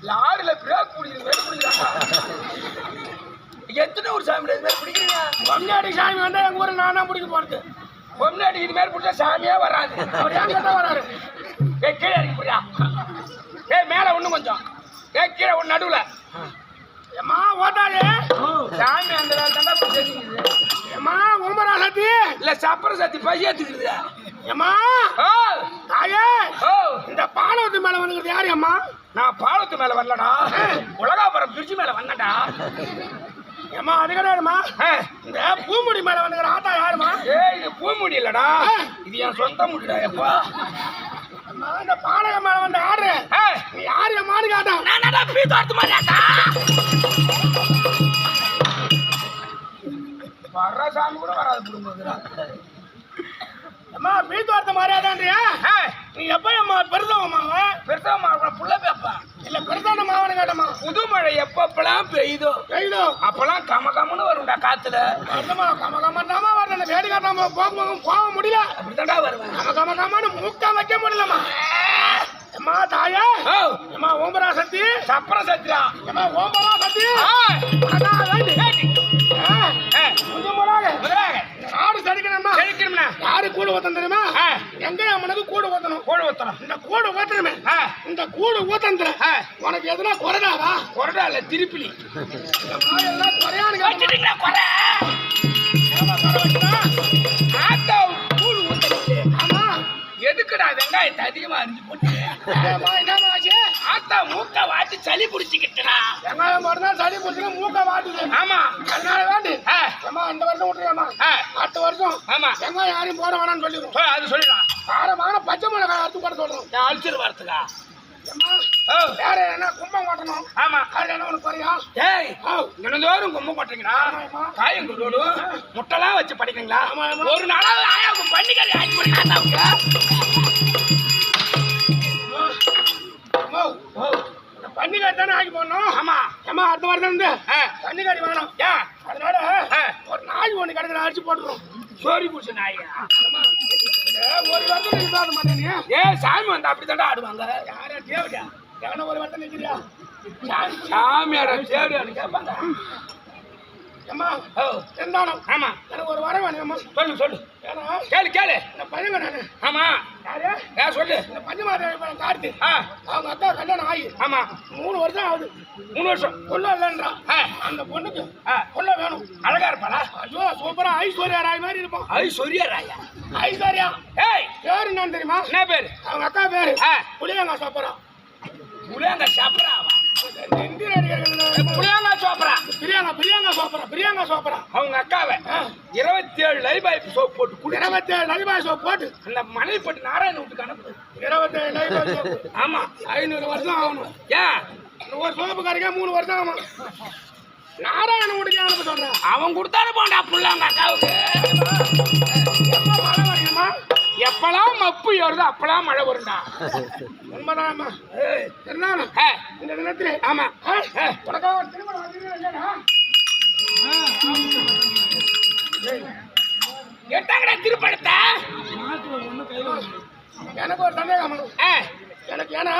லாரில break பிடிக்கிறாங்க. எத்தனை ஒரு சாமி இது மாதிரி பிடிக்கிறீங்க? பொம்னாடி சாமி வந்தா எங்க ஊர்ல நானா பிடிக்க போறது. பொம்னாடி இது மாதிரி பிடிச்சா சாமியே வராது. அவர் எங்க தான் வராரு? கீழே இறங்கி போறியா? மேல ஒண்ணு கொஞ்சம் கீழே ஒண்ணு நடுவுல. ஏமா ஓட்டாளே சாமி அந்த தாண்டா பிடிச்சிருக்குது. ஏமா உமரா சத்தி இல்ல சப்பர சத்தி பைய ஏத்துக்குது. ஏமா தாயே இந்த பாலத்து மேல வந்துக்கிறது யாரு அம்மா? நான் பாலத்து மேல வரலடா, உலகாபுரம் பிரிட்ஜ் மேல வந்தடா. ஏமா அது கிடையாதுமா, இந்த பூமுடி மேல வந்துக்கிற ஆத்தா யாருமா? இது பூமுடி இல்லடா, இது என் சொந்த முடிடா. எப்பா இந்த பாலக மேல வந்து ஆடுற நீ யாரு அம்மான்னு கேட்டா நான் பீத்தார்த்து மாதிரியாட்டா வர்ற சாமி கூட வராது குடும்பம். அம்மா பீத்தார்த்த மாதிரியாதான்றியா? நீ எப்ப அம்மா பெருசவம்மாவ? பெருசவம்மா புள்ள பேப்பா இல்ல பெருசான மாவனு கேட்டம்மா. புது மழை எப்பப்பெல்லாம் பெய்யுதோ அப்பெல்லாம் கம கமன்னு வரும்டா காத்துல. கம கமண்டாமா வரல, வேடி காட்டாம போக முடியல. அப்படித்தான்டா வருவேன். கம கமன்னு மூக்க வைக்க முடியலம்மா. அம்மா தாயா அம்மா ஓம்பரா சக்தி சப்பர சத்திரா அம்மா ஓம்பரா சக்தி நாடு செடிக்கணும்னா யாரு கூடு ஊத்தணும் தெரியுமா? எங்க அம்மனுக்கு கூடு ஊத்தணும். கூடு ஊத்தணும். இந்த கூடு ஊத்தணுமே, இந்த கூடு ஊத்தத்துல உனக்கு எதுனா குறைடாவா? குறைடா இல்ல திருப்பிலி. எல்லாம் குறையானு கேட்டீங்களா? குறை ஆத்தா கூடு ஊத்தணும். ஆமா எதுக்குடா வெங்காயத்தை அதிகமா அரிஞ்சு போட்டு? ஆத்தா மூக்க வாட்டி சளி புடிச்சுக்கிட்டா. வெங்காயம் மட்டும்தான் சளி புடிச்சுக்க மூக்க வாட்டுது. ஆமா அதனால வேண்டி அம்மா இந்த வருஷம் விட்டுருமா, அடுத்த வருஷம் ஆமா வெங்காயம் யாரையும் போட வேணாம்னு சொல்லிடுவோம். அது சொல்லிடலாம். காரமான பச்சை மிளகாய் அறுத்து போட சொல்றோம். அழிச்சிரு வரத்துக்கா வேற என்ன கும்பம் ஓட்டணும். ஆமா அது என்ன ஒண்ணு குறையா? ஏய் தினந்தோறும் கும்பம் ஓட்டுறீங்களா? காயங்கூரோடு முட்டைலாம் வச்சு படிக்கிறீங்களா? ஒரு நாளாவது ஆயாவுக்கு பண்ணிக்கறி ஆக்கி போடுங்க. பன்னிக்காரி தானே ஆக்கி போடணும். ஆமா ஏமா அடுத்த வாரம் இருந்து பன்னிக்காரி வேணும். ஏன் அதனால ஒரு நாய் ஒண்ணு கிடக்குற அடிச்சு போட்டுரும். சோரி பூச நாய் ஒரு வருஷம் நிற்காத மாட்டேங்க. சாமி வந்தா அப்படித்தாண்டா ஆடுவாங்க. யாரா தேவையா எவன ஒரு வருஷம் நிற்கிறியா? சாமியாரா தேவையான்னு கேட்பாங்க. அம்மா இருந்தாலும் ஆமா எனக்கு ஒரு வரம் வேணும். சொல்லு சொல்லு கேளு கேளு. இந்த பையங்க நானு. ஆமா யாரு சொல்லு. இந்த பஞ்சமாத கார்த்தி அவங்க அக்கா கல்யாணம் ஆகி ஆமா 3 வருஷம் ஆகுது. 3 வருஷம் பொண்ணு இல்லைன்றா. அந்த பொண்ணுக்கு பொண்ணு வேணும். அழகா இருப்பாளா? ஐயோ சூப்பரா ஐஸ்வர்யா ராய் மாதிரி இருப்பான். ஐஸ்வர்யா ராயா? ஐஸ்வர்யா ஏய் பேரு என்னன்னு தெரியுமா? என்ன பேரு? அவங்க அக்கா பேரு புளியங்கா சோப்பரா. புளியங்கா சாப்பிடறாவா? புளியங்கா சோப்பரா பிரியாங்கா சோப்பரா பிரியாங்கா சோப்பரா. அவங்க அக்காவை 27 லைபாய் சோப் போட்டு 27 லைபாய் சோப் போட்டு அந்த மணல் போட்டு நாராயண வீட்டுக்கு அனுப்பு. 27 லைபாய் சோப். ஆமா 500 வருஷம் ஆகணும். ஏன் ஒரு சோப்பு கறிக்க 3 வருஷம் ஆகும். நாராயண வீட்டுக்கு அனுப்ப சொல்றேன். அவன் கொடுத்தாரு போண்டா புள்ளாங்க அக்காவுக்கு. எப்ப மழை வருமா? எப்பெல்லாம் மப்பு ஏறுதோ அப்பெல்லாம் மழை வரும்டா. உண்மைதான்மா. இருந்தாலும் இந்த தினத்துல ஆமா உனக்காக ஒரு திருமணம் வந்துருக்கா? எட்டாங்கடா திருப்பணத்தை. எனக்கு ஒரு சந்தேகம். எனக்கு ஏன்னா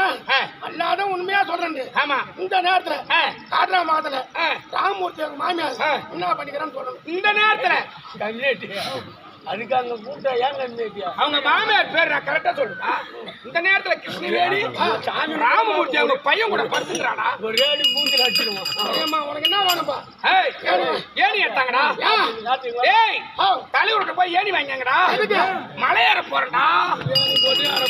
அல்லாத உண்மையா சொல்றேன். ஆமா இந்த நேரத்துல காட்ரா மாதத்துல ராமமூர்த்தி அவங்க மாமியார் என்ன பண்ணிக்கிறேன்னு சொல்லணும். இந்த நேரத்துல அதுக்கு அங்க கூட்ட ஏங்க அவங்க மாமியார் பேர் நான் கரெக்டா சொல்லுதா? இந்த நேரத்துல கிருஷ்ணவேணி ராமமூர்த்தி அவங்க பையன் கூட படுத்துக்கிறானா? ஒரு ஏடி மூஞ்சில அடிச்சிருவான். உனக்கு என்ன வேணும்பா? ஏணி எடுத்தாங்கடா. ஏய் தலைவர்கிட்ட போய் ஏணி வாங்கிங்கடா. மலையேற போறேன்டா. யாரு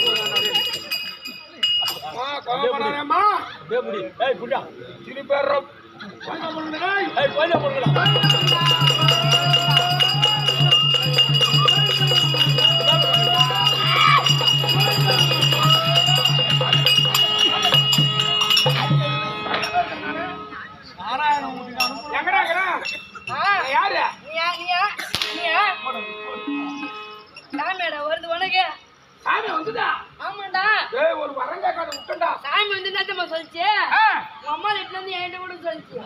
வருது உனக்கு? சாமி வந்துதா? ஆமாண்டா. ஏய் ஒரு வரங்க காட விட்டடா. சாமி வந்து என்னத்தமா சொல்லுச்சு? அம்மா வீட்ல இருந்து என்கிட்ட கூட சொல்லுச்சு.